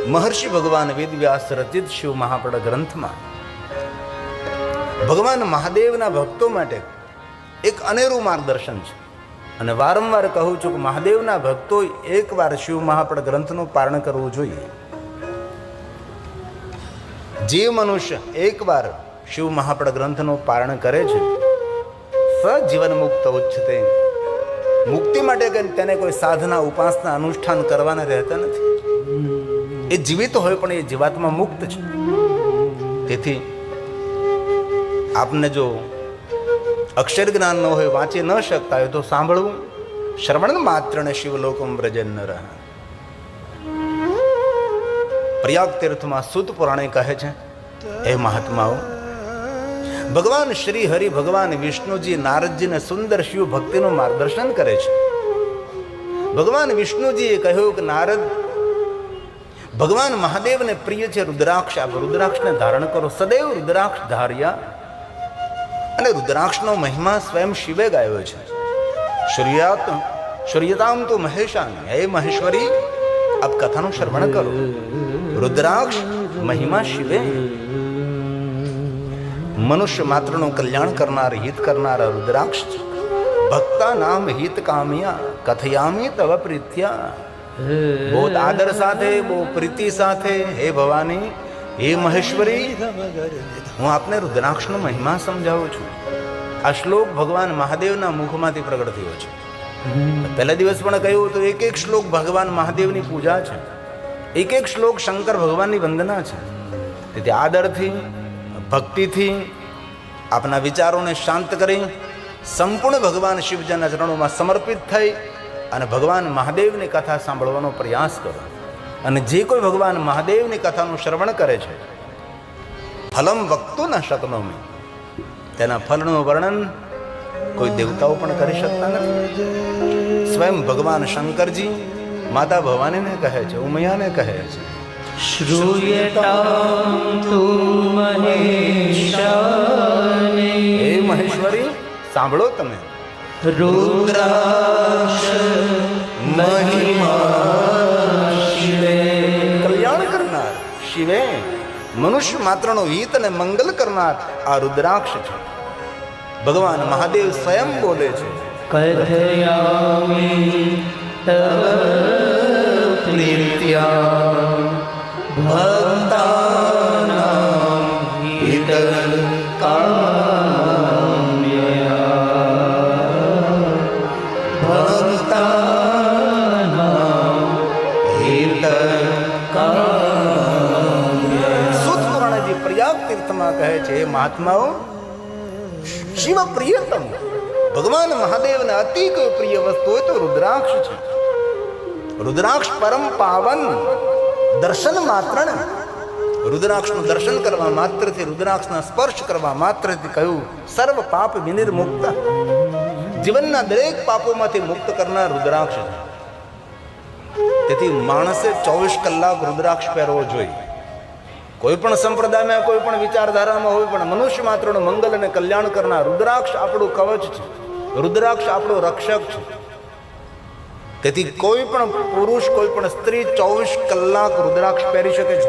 મહર્ષિ ભગવાન વેદવ્યાસ રચિત શિવ મહાપડ ગ્રંથમાં ભગવાન મહાદેવના ભક્તો માટે એક અનેરું માર્ગદર્શન છે. અને વારંવાર કહું છું કે મહાદેવના ભક્તો એકવાર શિવ મહાપડ ગ્રંથનું પારણ કરવું જોઈએ. જે મનુષ્ય એકવાર શિવ મહાપડ ગ્રંથનું પારણ કરે છે સજીવન મુક્ત ઉચ્ચતે. મુક્તિ માટે તેને કોઈ સાધના ઉપાસના અનુષ્ઠાન કરવાના રહેતા નથી. એ જીવિત હોય પણ એ જીવાત્મા મુક્ત છે. તેથી આપને જો અક્ષર જ્ઞાન ન હોય, વાંચી ન શકતા હોય તો સાંભળવું. શ્રવણ માત્ર ને શિવલોકમ વ્રજન ન રહે. પ્રયાગ તીર્થમાં સૂત પુરાણે કહે છે, હે મહાત્માઓ, ભગવાન શ્રી હરિ ભગવાન વિષ્ણુજી નારદજીને સુંદર શિવ ભક્તિનું માર્ગદર્શન કરે છે. ભગવાન વિષ્ણુજીએ કહ્યું કે નારદ, ભગવાન મહાદેવને પ્રિય છે રુદ્રાક્ષ. આપ રુદ્રાક્ષને ધારણ કરો. સદૈવ રુદ્રાક્ષ ધાર્યા. અને રુદ્રાક્ષનો મહિમા સ્વયં શિવે ગાયો છે. સૂર્યતામ તો મહેશાન. હે મહેશ્વરી, આપ કથાનું શ્રવણ કરો. રુદ્રાક્ષ મહિમા શિવે. મનુષ્ય માત્રનું કલ્યાણ કરનાર, હિત કરનારા રુદ્રાક્ષ છે. ભક્તા નામ હિત કામ્યા કથયામી તવ પ્રીત્યા. બહુ આદર સાથે, બહુ પ્રીતિ સાથે, હે ભવાની, હે મહેશ્વરી, હું આપને રુદ્રાક્ષનો મહિમા સમજાવું છું. આ શ્લોક ભગવાન મહાદેવના મુખમાંથી પ્રગટ થયો છે. પહેલા દિવસ પણ કહ્યું તો એક એક શ્લોક ભગવાન મહાદેવની પૂજા છે. એક એક શ્લોક શંકર ભગવાનની વંદના છે. તેથી આદરથી, ભક્તિથી આપના વિચારોને શાંત કરી સંપૂર્ણ ભગવાન શિવજીના ચરણોમાં સમર્પિત થઈ અને ભગવાન મહાદેવની કથા સાંભળવાનો પ્રયાસ કરો. અને જે કોઈ ભગવાન મહાદેવની કથાનું શ્રવણ કરે છે, ફલમ વક્તું ન શકનોમી, તેના ફલનું વર્ણન કોઈ દેવતાઓ પણ કરી શકતા નથી. સ્વયં ભગવાન શંકરજી માતા ભવાનીને કહે છે, ઉમૈયાને કહે છે, શ્રૂયતામ તું મહેશાને. હે મહેશ્વરી, સાંભળો તમે. રુદ્રાક્ષ મહિમા શિવે. કલ્યાણ કરનાર શિવે, મનુષ્ય માત્રનો હિત અને મંગલ કરનાર આ રુદ્રાક્ષ છે. ભગવાન મહાદેવ સ્વયં બોલે છે, કથયામિ તવ પ્રીત્યા ભક્તાનાં હિતકામ્યયા. ભક્તાનાં હિતકામ્યયા. સૂત પુરાણજી પ્રયાગ તીર્થમાં કહે છે, હે મહાત્માઓ, શિવ પ્રિયતમ, ભગવાન મહાદેવને અતિ કોઈ પ્રિય વસ્તુ હોય તો રુદ્રાક્ષ છે. રુદ્રાક્ષ પરમ પાવન. દર્શન માત્ર, રુદ્રાક્ષનું દર્શન કરવા માત્રથી, રુદ્રાક્ષના સ્પર્શ કરવા માત્રથી કહ્યું સર્વ પાપ વિનિર્મુક્ત. જીવનના દરેક પાપોમાંથી મુક્ત કરનાર રુદ્રાક્ષ છે. તેથી માણસે 24 કલાક રુદ્રાક્ષ પહેરવો જોઈએ. કોઈ પણ સંપ્રદાયમાં, કોઈ પણ વિચારધારામાં હોય, પણ મનુષ્ય માત્રનું મંગલ અને કલ્યાણ કરનાર રુદ્રાક્ષ આપણું કવચ છે. રુદ્રાક્ષ આપણું રક્ષક છે. તેથી કોઈ પણ પુરુષ, કોઈ પણ સ્ત્રી 24 કલાક રુદ્રાક્ષ પહેરી શકે છે.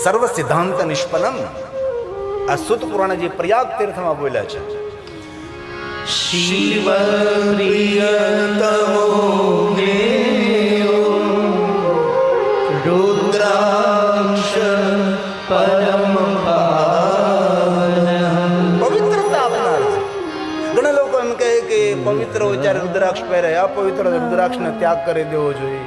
સર્વ સિદ્ધાંત નિષ્ફલમ. આ સૂત પુરાણજી પ્રયાગ તીર્થમાં બોલ્યા છે. શિવ પ્રિયતમો દેવો રુદ્રાક્ષ પરમ પાવન. પવિત્રતા આપનાર છે. ઘણા લોકો એમ કહે કે પવિત્ર હોય ત્યારે રુદ્રાક્ષ પહેરે, અપવિત્ર રુદ્રાક્ષને ત્યાગ કરી દેવો જોઈએ.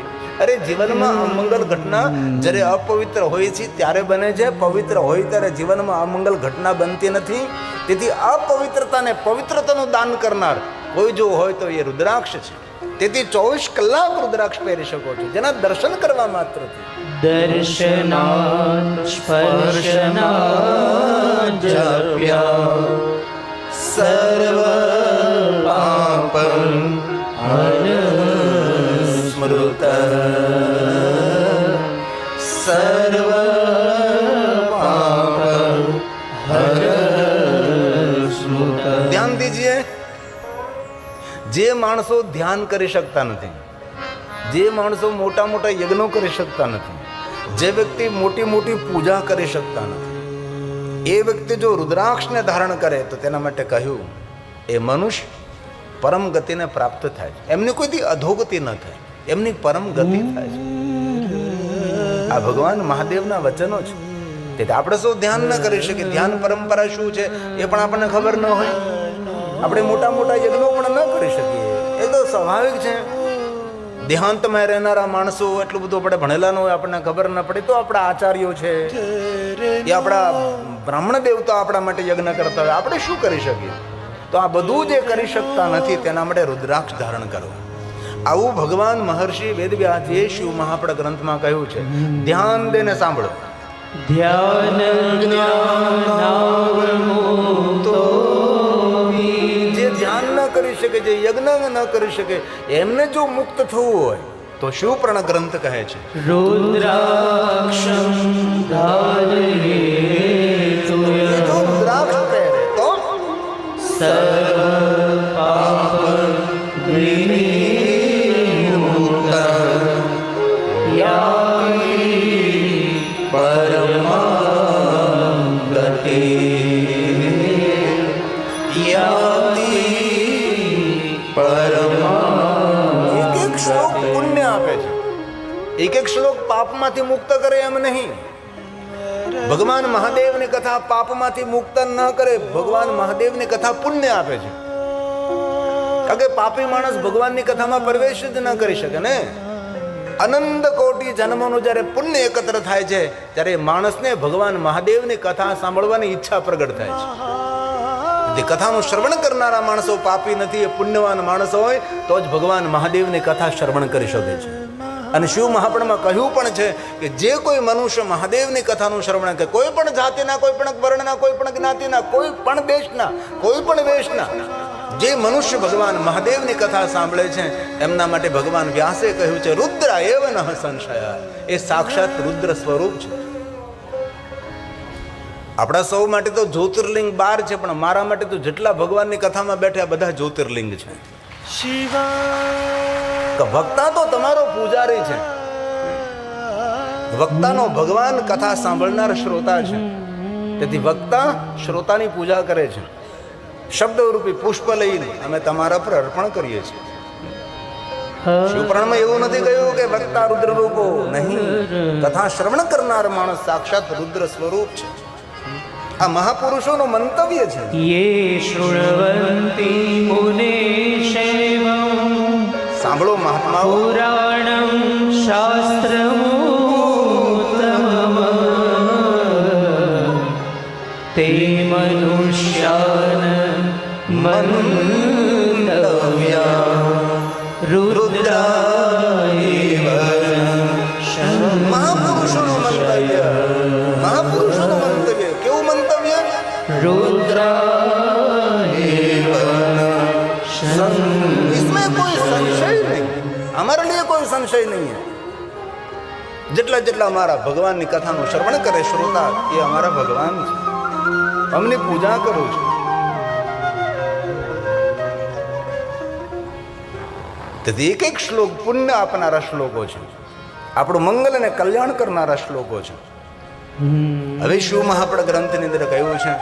અરે, જીવનમાં અમંગલ ઘટના જ્યારે અપવિત્ર હોય છે ત્યારે બને છે. પવિત્ર હોય ત્યારે જીવનમાં અમંગલ ઘટના બનતી નથી. તેથી અપવિત્રતાને પવિત્રતાનું દાન કરનાર કોઈ જો હોય તો એ રુદ્રાક્ષ છે. તેથી 24 કલાક રુદ્રાક્ષ પહેરી શકો છો, જેના દર્શન કરવા માત્રથી. દર્શનાત સ્પર્શનાત જપ્યા સર્વ પાપ સ્મૃત. સર્વ પાપ સ્મૃત. ધ્યાન દીજીએ, જે માણસો ધ્યાન કરી શકતા નથી, જે માણસો મોટા મોટા યજ્ઞો કરી શકતા નથી, જે વ્યક્તિ મોટી મોટી પૂજા કરી શકતા નથી, એ વ્યક્તિ જો રુદ્રાક્ષને ધારણ કરે તો તેના માટે કહ્યું એ મનુષ્ય પરમ ગતિને પ્રાપ્ત થાય છે. એમની કોઈથી અધોગતિ ન થાય, એમની પરમ ગતિ થાય છે. આ ભગવાન મહાદેવના વચનો છે. તેથી આપણે સૌ ધ્યાન ન કરી શકીએ. ધ્યાન પરંપરા શું છે એ પણ આપણને ખબર ન હોય. આપણે મોટા મોટા યજ્ઞો પણ ન કરી શકીએ. એ તો સ્વાભાવિક છે. દેહાંતમાં રહેનારા માણસો એટલું બધું આપણે ભણેલા ન હોય, આપણને ખબર ન પડે તો આપણા આચાર્યો છે, એ આપણા બ્રાહ્મણ દેવતા આપણા માટે યજ્ઞ કરતા હોય, આપણે શું કરી શકીએ? તો આ બધું જે કરી શકતા નથી તેના માટે રુદ્રાક્ષ ધારણ કરવું. આવું ભગવાન મહર્ષિ વેદવ્યાસજીએ શિવ મહાપડ ગ્રંથમાં કહ્યું છે. ધ્યાન દેને સાંભળો. ધ્યાન જ્ઞાનાવમૂતો જે ધ્યાન ન કરી શકે, જે યજ્ઞ ન કરી શકે, એમને જો મુક્ત થવું હોય તો શિવપર્ણ ગ્રંથ કહે છે રુદ્રાક્ષમ ધારયેતુ જો રુદ્રાક્ષ પહેરે તો સર્વ પાપ વિનિર્મુક્ત યાતિ પરમાં ગતિ યાતિ પરમાં એક એક શ્લોક પુણ્ય આપે છે, એક એક શ્લોક પાપમાંથી મુક્ત કરે એમ નહીં. ભગવાન મહાદેવની કથા પાપમાંથી મુક્ત ન કરે, ભગવાન મહાદેવની કથા પુણ્ય આપે છે. કારણ કે પાપી માણસ ભગવાનની કથામાં પ્રવેશ જ ન કરી શકે ને. અનંત કોટી જન્મોનું જ્યારે પુણ્ય એકત્ર થાય છે ત્યારે માણસને ભગવાન મહાદેવની કથા સાંભળવાની ઈચ્છા પ્રગટ થાય છે. જે કથાનું શ્રવણ કરનારા માણસો પાપી નથી, એ પુણ્યવાન માણસો હોય તો જ ભગવાન મહાદેવની કથા શ્રવણ કરી શકે છે. અને શિવ મહાપણમાં કહ્યું પણ છે કે જે કોઈ મનુષ્ય મહાદેવની કથાનું શ્રવણ કરે, કોઈ પણ જાતિના, કોઈ પણ વર્ણના, કોઈ પણ જ્ઞાતિના, કોઈ પણ દેશના, કોઈ પણ વેશના, જે મનુષ્ય ભગવાન મહાદેવની કથા સાંભળે છે એમના માટે ભગવાન વ્યાસે કહ્યું છે રુદ્ર એવ નઃ સંશય, એ સાક્ષાત રુદ્ર સ્વરૂપ છે. આપણા સૌ માટે તો જ્યોતિર્લિંગ 12 છે, પણ મારા માટે તો જેટલા ભગવાનની કથામાં બેઠા બધા જ્યોતિર્લિંગ છે. વક્તા તો તમારો પૂજારી છે. વક્તાનો ભગવાન કથા સાંભળનાર શ્રોતા છે. તેથી વક્તા શ્રોતાની પૂજા કરે છે. શબ્દરૂપી પુષ્પ લઈને અમે તમારા પર અર્પણ કરીએ છીએ. શિવપુરાણમાં એવું નથી કહ્યું કે વક્તા રુદ્ર રૂપો નહીં. કથા શ્રવણ કરનાર માણસ સાક્ષાત રુદ્ર સ્વરૂપ છે. આ મહાપુરુષોનું મંતવ્ય છે. યે શૃણવંતી મુનિશૈવં સાંભળો મહાત્માઓ, પુરાણં શાસ્ત્રમુત્તમં તે મનુષ્યાન મંતવ્યા રુદ્રાયેવ મહાપુરુષોનું મંતવ્ય, મહાપુરુષોનું મંતવ્ય. કેવું મંતવ્ય? रुद्रायेव इसमें कोई संशय नहीं, हमारे लिए कोई संशय नहीं है. જેટલા જેટલા અમારા ભગવાનની કથાનું શ્રવણ કરે શ્રોતા, એ અમારા ભગવાન છે. અમની પૂજા કરું છું. તેથી એક એક શ્લોક પુણ્ય આપનારા શ્લોકો છે, આપણું મંગલ અને કલ્યાણ કરનારા શ્લોકો છે. હવે શિવ મહાપડ ગ્રંથની અંદર કહ્યું છે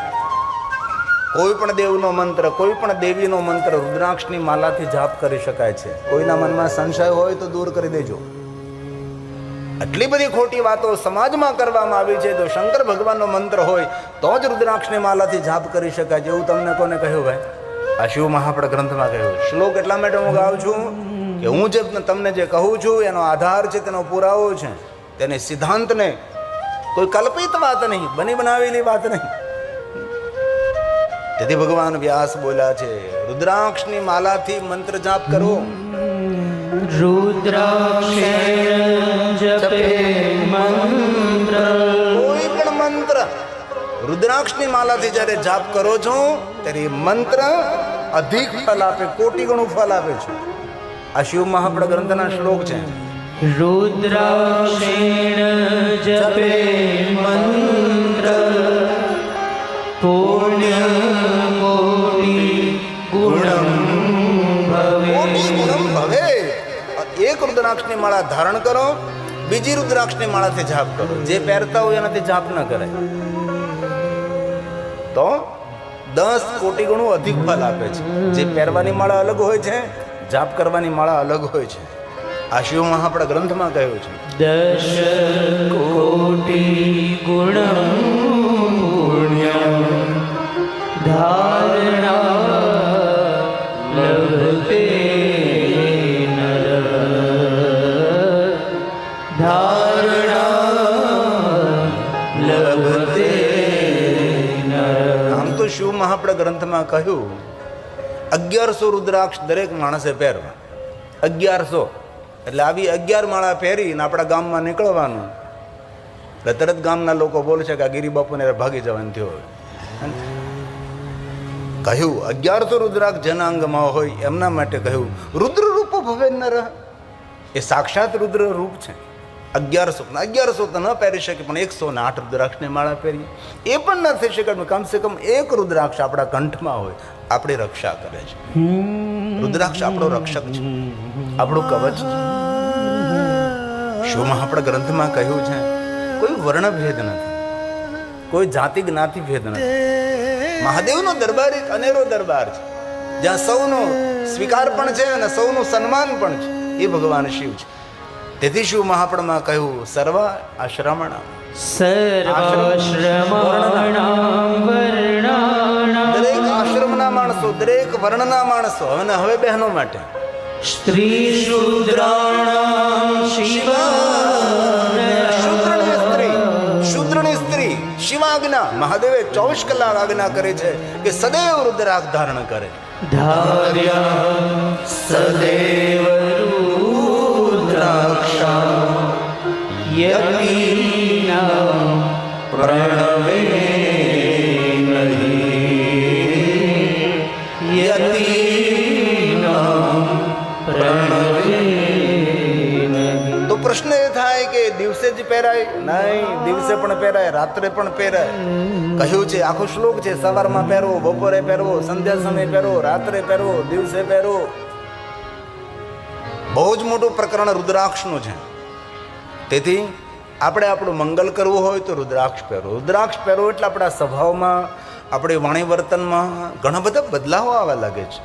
કોઈ પણ દેવનો મંત્ર, કોઈ પણ દેવીનો મંત્ર રુદ્રાક્ષની માલાથી જાપ કરી શકાય છે. કોઈના મનમાં સંશય હોય તો દૂર કરી દેજો. આટલી બધી ખોટી વાતો સમાજમાં કરવામાં આવી છે. તો શંકર ભગવાનનો મંત્ર હોય તો જ રુદ્રાક્ષની માલાથી જાપ કરી શકાય છે, એવું તમને કોને કહ્યું ભાઈ? આ શિવ મહાપડ ગ્રંથમાં કહ્યું. શ્લોક એટલા માટે હું ગાઉં છું કે હું જે તમને જે કહું છું એનો આધાર છે, તેનો પુરાવો છે, તેને સિદ્ધાંતને કોઈ કલ્પિત વાત નહીં, બની બનાવેલી વાત નહીં. તેથી ભગવાન વ્યાસ બોલ્યા છે રુદ્રાક્ષની માલાથી મંત્ર જાપ કરો. रुद्राक्षेण जपे मंत्र કોઈ પણ મંત્ર રુદ્રાક્ષની માલાથી જ્યારે જાપ કરો છો ત્યારે એ મંત્ર અધિક ફળ આપે, કોટી ગણું ફળ આપે છે. આ શિવ મહાપડ ગ્રંથના શ્લોક છે. रुद्राक्षेण जपे मंत्र पुण्य कोटि गुणं भवे કોટી ગુણમ ભવે. એક એક રુદ્રાક્ષની માળા ધારણ કરો, બીજી રુદ્રાક્ષની માળાથી જાપ કરો. જે પહેરતા હોય એનાથી જાપ ન કરે તો 10 કોટી ગણું અધિક ફલ આપે છે. જે પહેરવાની માળા અલગ હોય છે, જાપ કરવાની માળા અલગ હોય છે. આ શિવમાં આપણા ગ્રંથમાં કહ્યું છે. 10 કોટી ગુણ પુણ્યમ ધારણા લભતે નર ધારણા લભતે નર. આમ તો શિવમાં આપણા ગ્રંથમાં કહ્યું 1100 રુદ્રાક્ષ દરેક માણસે પહેરવા. 1100 એટલે આવી 11 માળા પહેરીને આપણા ગામમાં નીકળવાનું. એટલે તરત ગામના લોકો બોલે છે કે આ ગિરિબાપુને ભાગી જવાનું થયો. કહ્યું 1100 રુદ્રાક્ષ જનાંગમાં હોય એમના માટે કહ્યું રુદ્ર રૂપ ભવે ન રહ. એ સાક્ષાત રુદ્ર રૂપ છે. 1100 તો ન પહેરી શકે, પણ 108 રુદ્રાક્ષની માળા પહેરીએ એ પણ ન થઈ શકે. કમસે કમ એક રુદ્રાક્ષ આપણા કંઠમાં હોય, આપણી રક્ષા કરે છે. રુદ્રાક્ષ આપણો રક્ષક છે, આપણું કવચ છે. શિવમાં આપણા ગ્રંથમાં કહ્યું છે કોઈ વર્ણ ભેદ નથી, કોઈ જાતિ જ્ઞાતિ ભેદ નથી. મહાદેવનો દરબાર એક અનેરો દરબાર છે, જ્યાં સૌનો સ્વીકાર પણ છે અને સૌનું સન્માન પણ છે. એ ભગવાન શિવ છે. તેથી શિવ મહાપણમાં કહ્યું સર્વ આશ્રમણા સર્વાશ્રમાણામ વર્ણાણામ. દરેક આશ્રમના માણસો, દરેક વર્ણના માણસો. હવે બહેનો માટે સ્ત્રી શૂદ્રાણામ શૂદ્રની સ્ત્રી શિવાજ્ઞા. મહાદેવે 24 કલાક આજ્ઞા કરે છે કે સદૈવ રુદ્રાક્ષ ધારણ કરે. ધાર્યા સદેવ રુદ્રાક્ષા યતિના પ્રણવે નહીં યતિના પ્રણવે નહીં. તો પ્રશ્ન એ થાય કે દિવસે જ પહેરાય? નહીં, દિવસે પણ પહેરાય, રાત્રે પણ પહેરાય. કહ્યું છે, આખો શ્લોક છે, સવારમાં પહેરવો, બપોરે પહેરવો, સંધ્યા સમયે પહેરવો, રાત્રે પહેરવો, દિવસે પહેરવો. બહુ જ મોટું પ્રકરણ રુદ્રાક્ષનું છે. તેથી આપણે આપણું મંગલ કરવું હોય તો રુદ્રાક્ષ પહેરવો. રુદ્રાક્ષ પહેરવો એટલે આપણા સ્વભાવમાં, આપણી વાણી વર્તનમાં ઘણા બધા બદલાવો આવવા લાગે છે.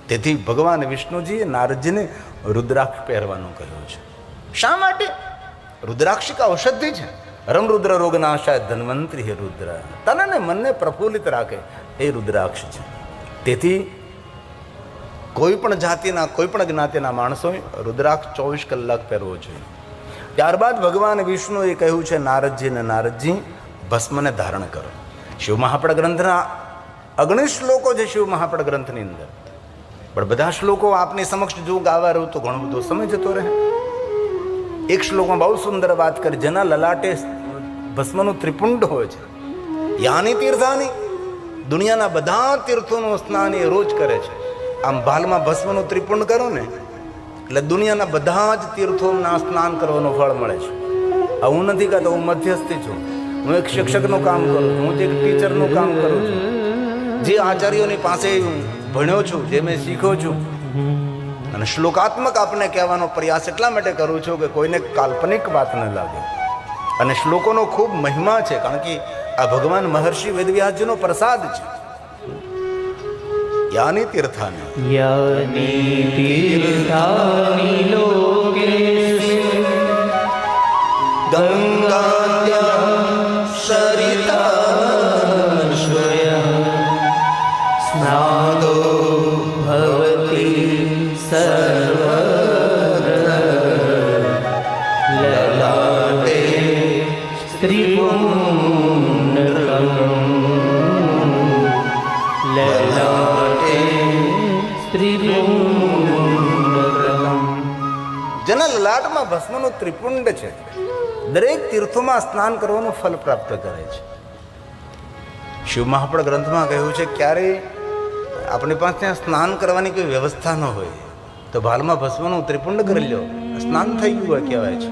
તેથી ભગવાન વિષ્ણુજીએ નારદજીને રુદ્રાક્ષ પહેરવાનું કહ્યું છે. શા માટે? રુદ્રાક્ષ એક ઔષધિ છે. રમ રુદ્ર રોગનાશાય ધન્વંતરી હે રુદ્ર. તન અને મનને પ્રફુલ્લિત રાખે એ રુદ્રાક્ષ છે. તેથી કોઈ પણ જાતિના, કોઈ પણ જ્ઞાતિના માણસોએ રુદ્રાક્ષ 24 કલાક પહેરવો જોઈએ. ત્યારબાદ ભગવાન વિષ્ણુએ કહ્યું છે નારદજીને, નારદજી ભસ્મને ધારણ કરો. શિવ મહાપડ ગ્રંથના 19 શ્લોકો છે શિવ મહાપડ ગ્રંથની અંદર. પણ બધા શ્લોકો આપની સમક્ષ જો ગાવા રહું તો ઘણો બધો સમય જતો રહે. એક શ્લોકમાં બહુ સુંદર વાત કરી. જેના લલાટે ભસ્મનું ત્રિપુંડ હોય છે, યાની તીર્થાની, દુનિયાના બધા તીર્થોનું સ્નાન એ રોજ કરે છે. આમ ભાલમાં ભસ્મનું ત્રિપુંડ કરો ને એટલે દુનિયાના બધા જ તીર્થોના સ્નાન કરવાનું ફળ મળે છે. હું નથી કહેતો, હું મધ્યસ્થી છું, હું એક શિક્ષકનું કામ કરું છું, હું એક ટીચરનું કામ કરું છું, જે આચાર્યોની પાસે ભણ્યો છું, જે મેં શીખ્યો છું. અને શ્લોકાત્મક આપને કહેવાનો પ્રયાસ એટલા માટે કરું છું કે કોઈને કાલ્પનિક વાત ન લાગે. અને શ્લોકોનો ખૂબ મહિમા છે, કારણ કે આ ભગવાન મહર્ષિ વેદવ્યાસજીનો પ્રસાદ છે. યાની તીર્થાની લોકેસ્મિન ગંગાદ્યા સરિતાશ્વયઃ સ્નાદો ભવતિ સર્વત્ર લલાટે ત્રિપુંડકં લલાટે ત્રિપુંડકં. જેના લલાટમાં ભસ્મનું ત્રિપુંડ છે, દરેક તીર્થોમાં સ્નાન કરવાનું ફલ પ્રાપ્ત કરે છે. શિવ મહાપડ ગ્રંથમાં કહ્યું છે ક્યારેય આપણી પાસે ત્યાં સ્નાન કરવાની કોઈ વ્યવસ્થા ન હોય તો ભાલમાં ભસ્મનું ત્રિપુંડ કરી લો, સ્નાન થઈ ગયું હોય કહેવાય છે.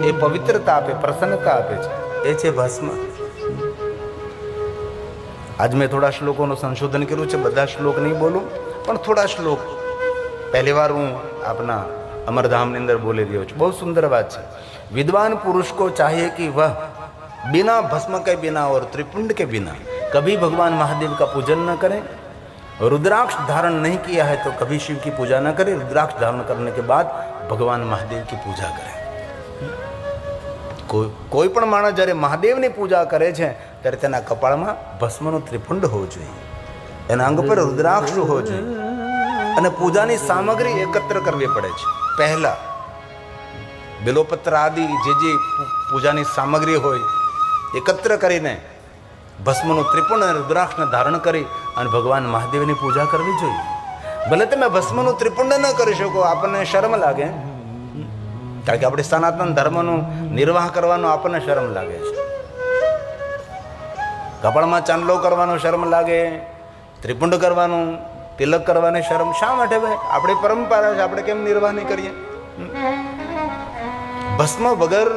એ પવિત્રતા આપે, પ્રસન્નતા આપે છે, એ છે ભસ્મ. આજ મેં થોડા શ્લોકોનું સંશોધન કર્યું છે, બધા શ્લોક નહીં બોલું, પણ થોડા શ્લોક પહેલી વાર હું આપના અમરધામની અંદર બોલી રહ્યો છું. બહુ સુંદર વાત છે. विद्वान पुरुष को चाहिए कि वह बिना भस्म के बिना और त्रिपुंड के बिना कभी भगवान महादेव का पूजन न करें. रुद्राक्ष धारण नहीं किया है तो कभी शिव की पूजा न करें. रुद्राक्ष धारण करने के बाद भगवान महादेव की पूजा करें. કોઈ પણ માણસ જ્યારે મહાદેવની પૂજા કરે છે ત્યારે તેના કપાળમાં ભસ્મનું ત્રિપુંડ હોવું જોઈએ, એના અંગ પર રુદ્રાક્ષ હોવો જોઈએ અને પૂજાની સામગ્રી એકત્ર કરવી પડે છે. પહેલા બિલોપત્ર આદિ જે પૂજાની સામગ્રી હોય એકત્ર કરીને ભસ્મનું ત્રિપુંડ અને રુદ્રાક્ષને ધારણ કરી અને ભગવાન મહાદેવની પૂજા કરવી જોઈએ. ભલે તમે ભસ્મનું ત્રિપુંડ ન કરી શકો, આપણને શરમ લાગે, કારણ કે આપણે સનાતન ધર્મનું નિર્વાહ કરવાનો આપણને શરમ લાગે છે. કપાળમાં ચાંદલો કરવાનો શરમ લાગે, ત્રિપુંડ કરવાનું, તિલક કરવાની શરમ શા માટે ભાઈ? આપણી પરંપરા છે, આપણે કેમ નિર્વાહ નહીં કરીએ? ભસ્મ વગર,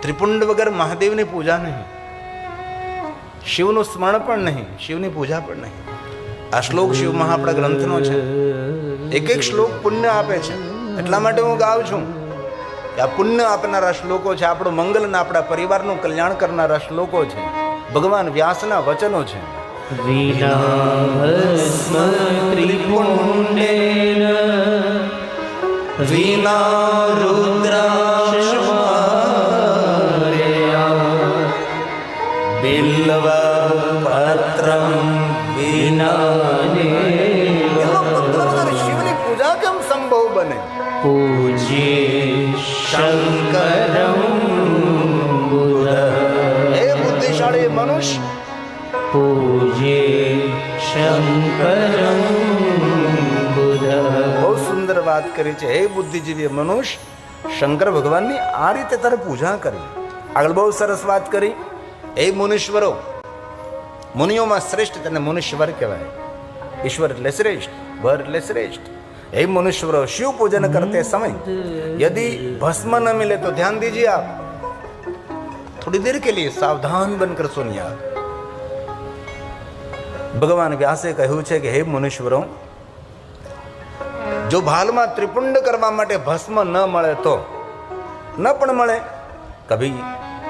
ત્રિપુંડ વગર મહાદેવની પૂજા નહીં, શિવનું સ્મરણ પણ નહીં, શિવની પૂજા પણ નહીં. આ શ્લોક શિવ મહાપડા ગ્રંથનો છે. એક એક શ્લોક પુણ્ય આપે છે. એટલા માટે હું ગાઉં છું કે આ પુણ્ય આપનારા શ્લોકો છે, આપણું મંગલ અને આપણા પરિવારનું કલ્યાણ કરનારા શ્લોકો છે, ભગવાન વ્યાસના વચનો છે. વિના ભસ્મ ત્રિપુંડેન વિના રુદ્રાક્ષ માર્યા બિલ્વ પત્રમ વિના શિવની પૂજા કેમ સંભવ બને? પૂજ્યે શંકરમ બુધ. હે બુદ્ધિશાળી મનુષ્ય, પૂજ્યે શંકરમ બુધ. બહુ સુંદર વાત કરી છે. હે બુદ્ધિજીવી મનુષ્ય, શંકર ભગવાનની આ રીતે તારે પૂજા કરવી. આગળ બહુ સરસ વાત કરી. હે મુનીશ્વરો, મુનિઓમાં શ્રેષ્ઠ તેને મુનીશ્વર કહેવાય. ઈશ્વર એટલે શ્રેષ્ઠ, વર એટલે શ્રેષ્ઠ. हे मनुष्य, शिव पूजन करते समय यदि भस्म न मिले तो ध्यान दीजिए आप, थोड़ी देर के लिए सावधान बनकर सुनिए आप. भगवान व्यासे કહ્યું છે કે હે મનુષ્યરો, જો ભાલમાં ત્રિપુંડ કરવા માટે ભસ્મ ન મળે તો ન પણ મળે, કભી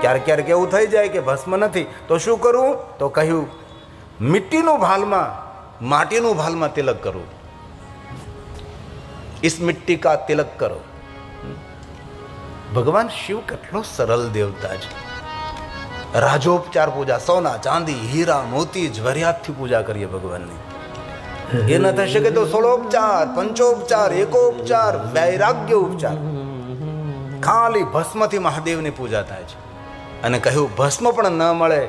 ક્યારેક ક્યારેક એવું થઈ જાય કે ભસ્મ નથી તો શું કરવું? તો કહ્યું મિટ્ટીનું ભાલમાં, માટીનું ભાલમાં તિલક કરવું. इस मिट्टी का तिलक करो. भगवान शिव કેટલો સરળ દેવતા છે. રાજોપચાર પૂજા, સોના ચાંદી હીરા મોતી જ્વરિયાતથી પૂજા કરીએ ભગવાનની. એ ન થઈ શકે તો સોળોપચાર, પંચોપચાર, એકોપચાર, વૈરાગ્ય ઉપચાર, ખાલી ભસ્મથી મહાદેવની પૂજા થાય છે. અને કહ્યું ભસ્મ પણ ન મળે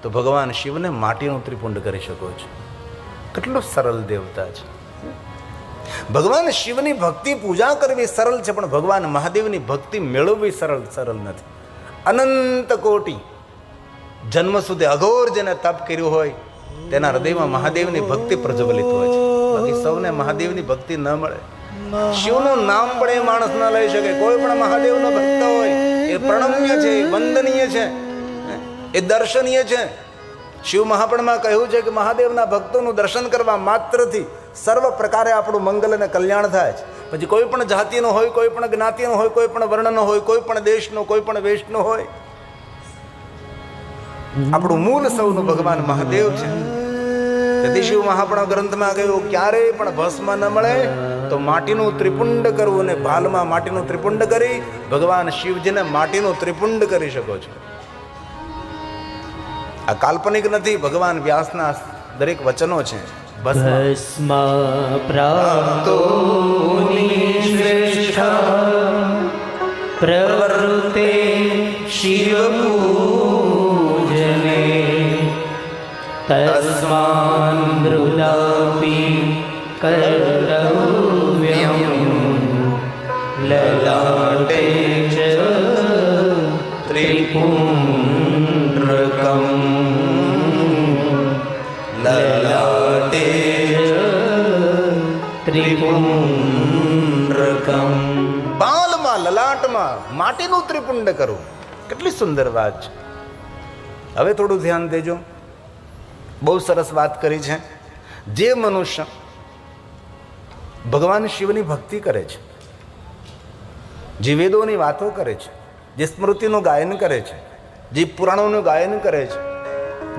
તો ભગવાન શિવને માટીનું ત્રિપુંડ કરી શકો છો. કેટલો સરળ દેવતા છે. ભગવાન શિવની ભક્તિ પૂજા કરવી સરળ છે, પણ ભગવાન મહાદેવની ભક્તિ મેળવવી સરળ નથી. અનંત કોટી જન્મ સુધી અઘોર જેને તપ કર્યું હોય તેના હૃદયમાં મહાદેવની ભક્તિ પ્રજ્વલિત હોય છે. બાકી સૌને મહાદેવની ભક્તિ ન મળે. શિવનું નામ પણ એ માણસ ન લઈ શકે. કોઈ પણ મહાદેવનો ભક્ત હોય એ પ્રણમ્ય છે, એ વંદનીય છે, એ દર્શનીય છે. શિવ મહાપણમાં કહ્યું છે કે મહાદેવના ભક્તોનું દર્શન કરવા માત્રથી સર્વ પ્રકારે આપણું મંગલ અને કલ્યાણ થાય છે. પછી કોઈ પણ જાતિનો હોય, કોઈ પણ જ્ઞાતિનો હોય, કોઈ પણ વર્ણનો હોય, કોઈ પણ દેશનો, કોઈ પણ વેશનો હોય, આપણું મૂળ સૌનું ભગવાન મહાદેવ છે. તેથી શિવ મહાપણા ગ્રંથમાં કહ્યું ક્યારેય પણ ભસ્મ ન મળે તો માટીનું ત્રિપુંડ કરવું, અને ભાલમાં માટીનું ત્રિપુંડ કરી ભગવાન શિવજીને માટીનું ત્રિપુંડ કરી શકો છો. આ કાલ્પનિક નથી, ભગવાન વ્યાસના દરેક વચનો છે. ભસ્મ પ્રાપ્તો નિશ્રેષ્ઠા પ્રવૃત્તે શિવ પૂજને તસ્માન મૃદાપી કર્તવ્યમ લલાટે ચ ત્રિપુંડ્રકમ લલાટે ત્રિપુંડ્રકમ. બાલમાં, લલાટમાં માટીનું ત્રિપુંડ કરવું. કેટલી સુંદર વાત છે. હવે થોડું ધ્યાન દેજો. બહુ સરસ વાત કરી છે. જે મનુષ્ય ભગવાન શિવની ભક્તિ કરે છે, જે વેદોની વાતો કરે છે, જે સ્મૃતિનું ગાયન કરે છે, જે પુરાણોનું ગાયન કરે છે,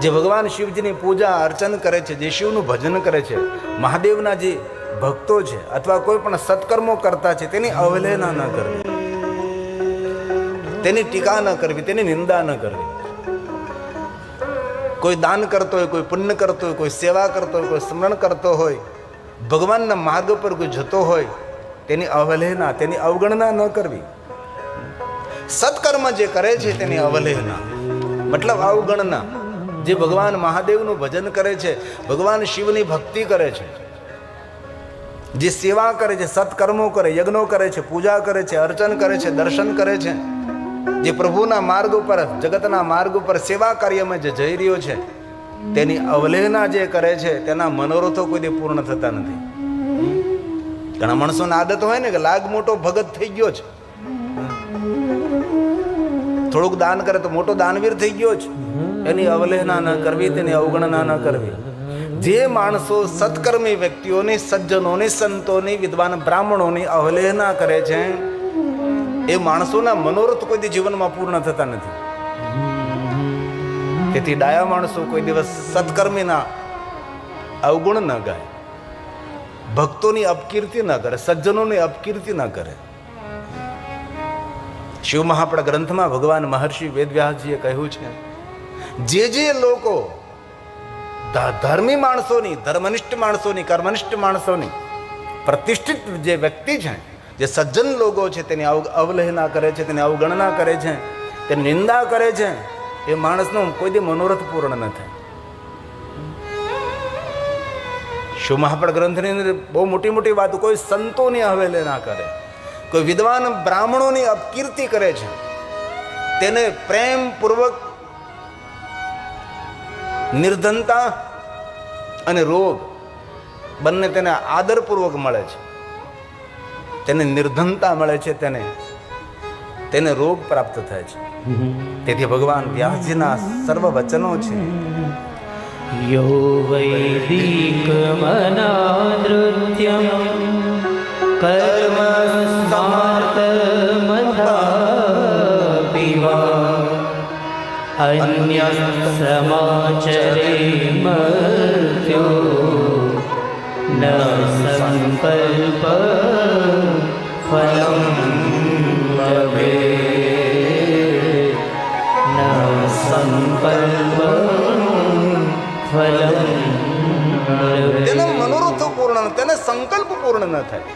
જે ભગવાન શિવજીની પૂજા અર્ચન કરે છે, જે શિવનું ભજન કરે છે, મહાદેવના જે ભક્તો છે અથવા કોઈ પણ સત્કર્મો કરતા છે તેની અવહેલના ન કરવી, તેની ટીકા ન કરવી, તેની નિંદા ન કરવી. કોઈ દાન કરતો હોય, કોઈ પુણ્ય કરતો હોય, કોઈ સેવા કરતો હોય, કોઈ સ્મરણ કરતો હોય, ભગવાનના માર્ગ પર કોઈ જતો હોય, તેની અવહેલના, તેની અવગણના ન કરવી. સત્કર્મ જે કરે છે તેની અવહેલના મતલબ અવગણના. જે ભગવાન મહાદેવનું ભજન કરે છે, ભગવાન શિવની ભક્તિ કરે છે, જે સેવા કરે છે, સત્કર્મો કરે, યજ્ઞો કરે છે, પૂજા કરે છે, અર્ચન કરે છે, દર્શન કરે છે, જે પ્રભુના માર્ગ ઉપર, જગતના માર્ગ ઉપર સેવા કાર્યમાં જે જઈ રહ્યો છે, તેની અવહેલના જે કરે છે તેના મનોરથો કોઈ પૂર્ણ થતા નથી. ઘણા માણસોની આદત હોય ને કે લાગ મોટો ભગત થઈ ગયો છે, થોડુંક દાન કરે તો મોટો દાનવીર થઈ ગયો છે. એની અવહેલના ન કરવી, તેની અવગણના ન કરવી. જે માણસો સત્કર્મી વ્યક્તિઓની, સજ્જનોની, સંતોની, વિદ્વાન બ્રાહ્મણોની અવહેલના કરે છે, એ માણસોના મનોરથ કોઈ દી જીવનમાં પૂર્ણ થતા નથી. તેથી ડાયા માણસો કોઈ દિવસ સત્કર્મીના અવગુણ ન ગાય, ભક્તોની અપકીર્તિ ન કરે, સજ્જનોની અપકીર્તિ ન કરે. શિવ મહાપડા ગ્રંથમાં ભગવાન મહર્ષિ વેદવ્યાસજીએ કહ્યું છે, જે લોકો ધર્મી માણસોની, ધર્મનિષ્ઠ માણસોની, કર્મનિષ્ઠ માણસોની, પ્રતિષ્ઠિત જે વ્યક્તિ છે, જે સજ્જન લોકો છે, તેની અવહેલના કરે છે, તેની અવગણના કરે છે, તેની નિંદા કરે છે, એ માણસનો કોઈ દી મનોરથ પૂર્ણ ન થાય. શિવ મહાપડ ગ્રંથની અંદર બહુ મોટી મોટી વાતો, કોઈ સંતોની અવહેલના કરે, કોઈ વિદ્વાન બ્રાહ્મણોની અપકીર્તિ કરે છે, તેને પ્રેમપૂર્વક નિર્ધનતા અને રોગ બંને તેને આદરપૂર્વક મળે છે. તેને નિર્ધનતા મળે છે, તેને રોગ પ્રાપ્ત થાય છે. તેથી ભગવાન વ્યાસજીના સર્વ વચનો છે, યો વૈદિક મનાનૃત્યમ કર્મ સ્માર્તમથાપિવા અન્ય સમાચરે મર્ત્યો ન સંકલ્પ ફલમ ભવેત ન સંકલ્પ ફલમ ભવેત. તેના મનોરથો પૂર્ણ, તેને સંકલ્પ પૂર્ણ ન થાય.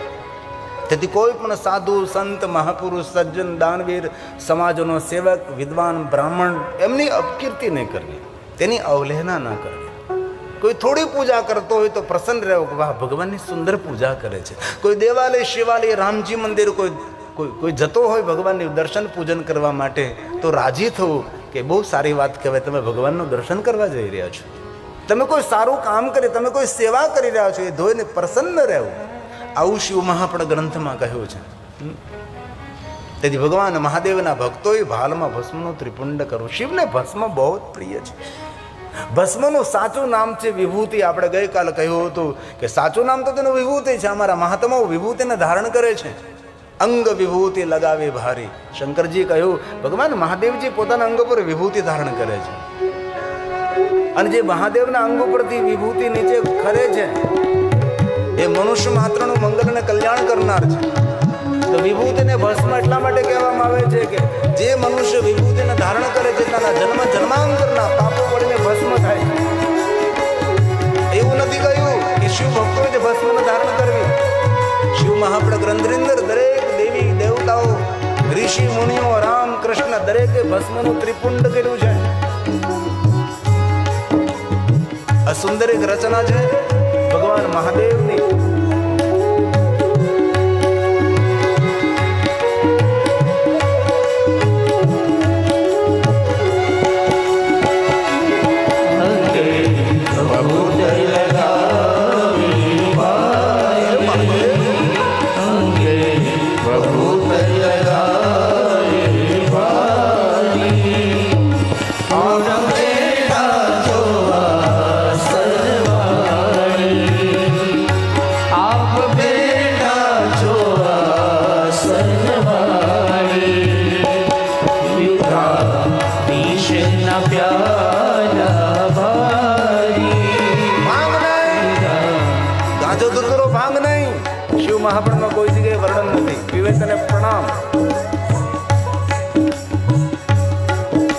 તેથી કોઈ પણ સાધુ, સંત, મહાપુરુષ, સજ્જન, દાનવીર, સમાજનો સેવક, વિદ્વાન, બ્રાહ્મણ, એમની અપકીર્તિ નહીં કરવી, તેની અવહેલના ન કરવી. કોઈ થોડી પૂજા કરતો હોય તો પ્રસન્ન રહેવો કે વાહ, ભગવાનની સુંદર પૂજા કરે છે. કોઈ દેવાલય, શિવાલય, રામજી મંદિર કોઈ જતો હોય ભગવાનની દર્શન પૂજન કરવા માટે, તો રાજી થવું કે બહુ સારી વાત કહેવાય, તમે ભગવાનનું દર્શન કરવા જઈ રહ્યા છો, તમે કોઈ સારું કામ કરી, તમે કોઈ સેવા કરી રહ્યા છો, એ ધોઈને પ્રસન્ન રહેવું. આવું શિવ મહાપડ ગ્રંથમાં કહ્યું છે. તેથી ભગવાન મહાદેવના ભક્તોએ ભાલમાં ભસ્મનું ત્રિપુંડ કરવું. શિવને ભસ્મ બહુ જ પ્રિય છે. ભસ્મનું સાચું નામ છે વિભૂતિ. આપણે ગઈકાલે કહ્યું હતું કે સાચું નામ તો તેનું વિભૂતિ છે. અમારા મહાત્માઓ વિભૂતિને ધારણ કરે છે, અંગ વિભૂતિ લગાવે ભારી. શંકરજી કહ્યું, ભગવાન મહાદેવજી પોતાના અંગ પર વિભૂતિ ધારણ કરે છે, અને જે મહાદેવના અંગ ઉપરથી વિભૂતિ નીચે ખરે છે એ મનુષ્ય માત્રનું મંગલ અને કલ્યાણ કરનાર છે. તો વિભૂતિને ભસ્મ એટલા માટે કહેવામાં આવે છે કે જે મનુષ્ય વિભૂતિને ધારણ કરે છે તેના જન્મ જન્માંતરના પાપો પડીને ભસ્મ થાય છે. એવું નથી કહ્યું કે શિવ ભક્તોએ જે ભસ્મને ધારણ કરવી. શિવ મહાપડ ગ્રંથની અંદર દરેક દેવી દેવતાઓ, ઋષિ મુનિઓ, રામ કૃષ્ણ દરેકે ભસ્મનું ત્રિપુંડ કર્યું છે. આ સુંદર એક રચના છે ભગવાન મહાદેવની. નામ.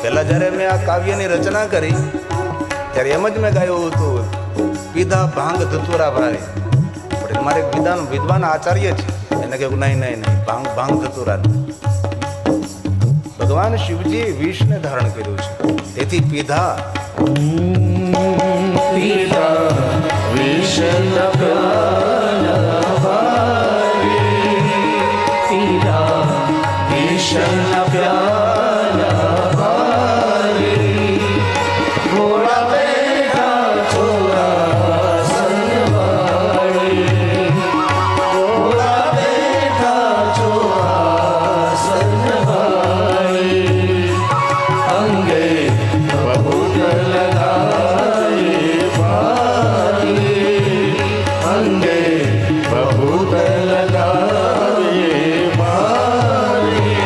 પહેલા જ્યારે મેં આ કાવ્યની રચના કરી ત્યારે એમ જ મેં ગાયું હતું, પીધા ભાંગ ધતુરા ભાઈ. પણ મારે એક વિદ્વાન આચાર્ય છે, એને કહ્યું નહીં નહીં નહીં, ભાંગ ધતુરા નહીં. ભગવાન શિવજીએ વિષને ધારણ કર્યું છે, તેથી પીધા પીધા વિષના પ્યાલા ભારી, પીધા વિષના પ્યાલા ભારી, ઘોડા બેઠા ચોરા સનવાળી, ઘોડા બેઠા ચોરા સનવાળી, અંગે બહુત લગાએ ભારી, અંગે બહુત લગાએ ભારી,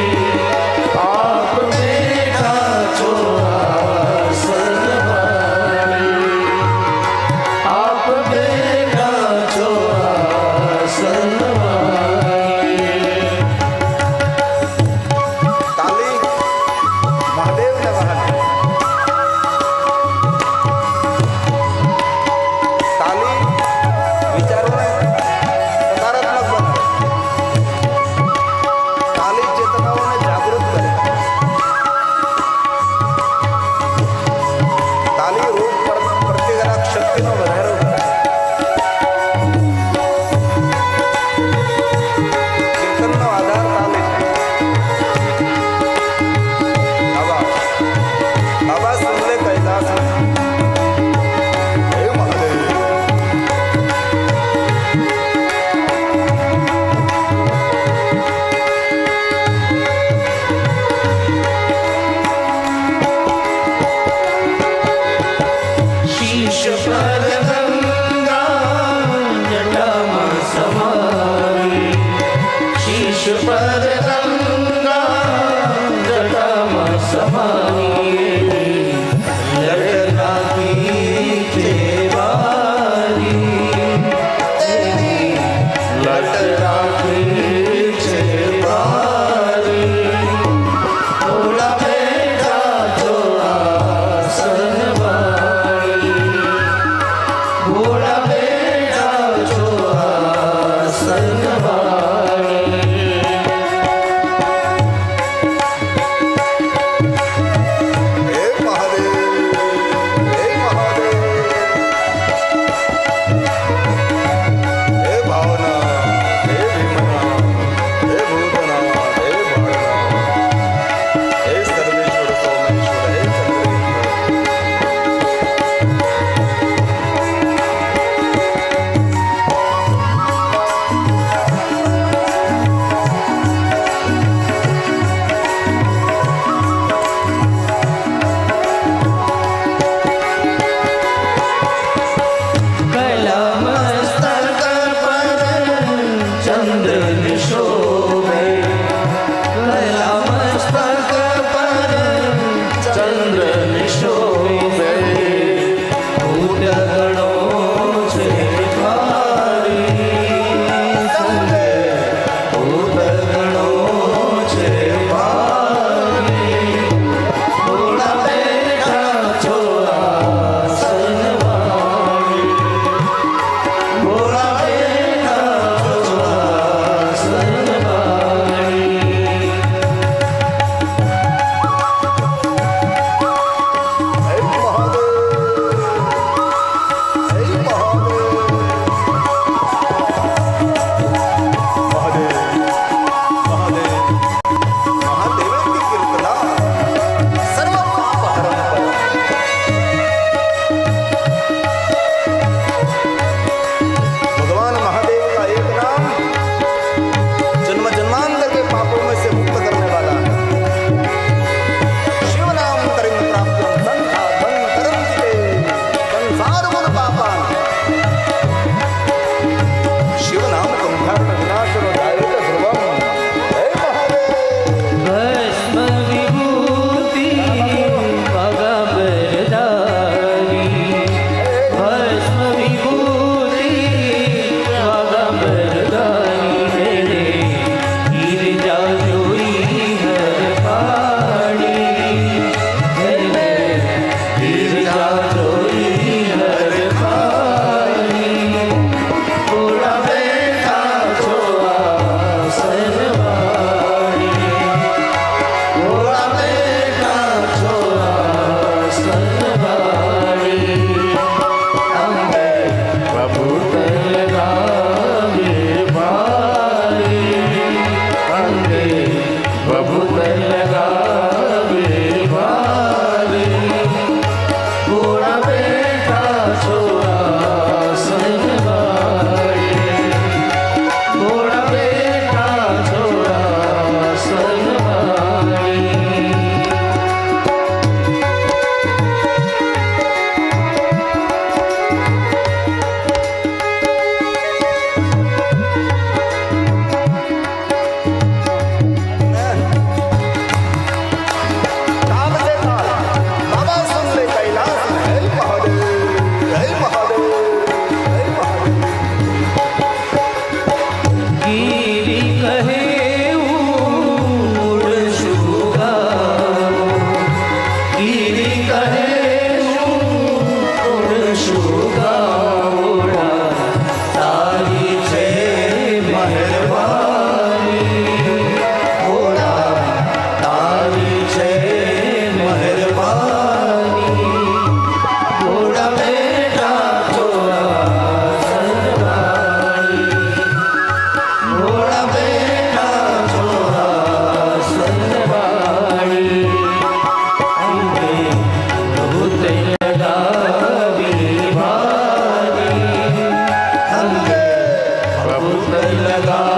લગા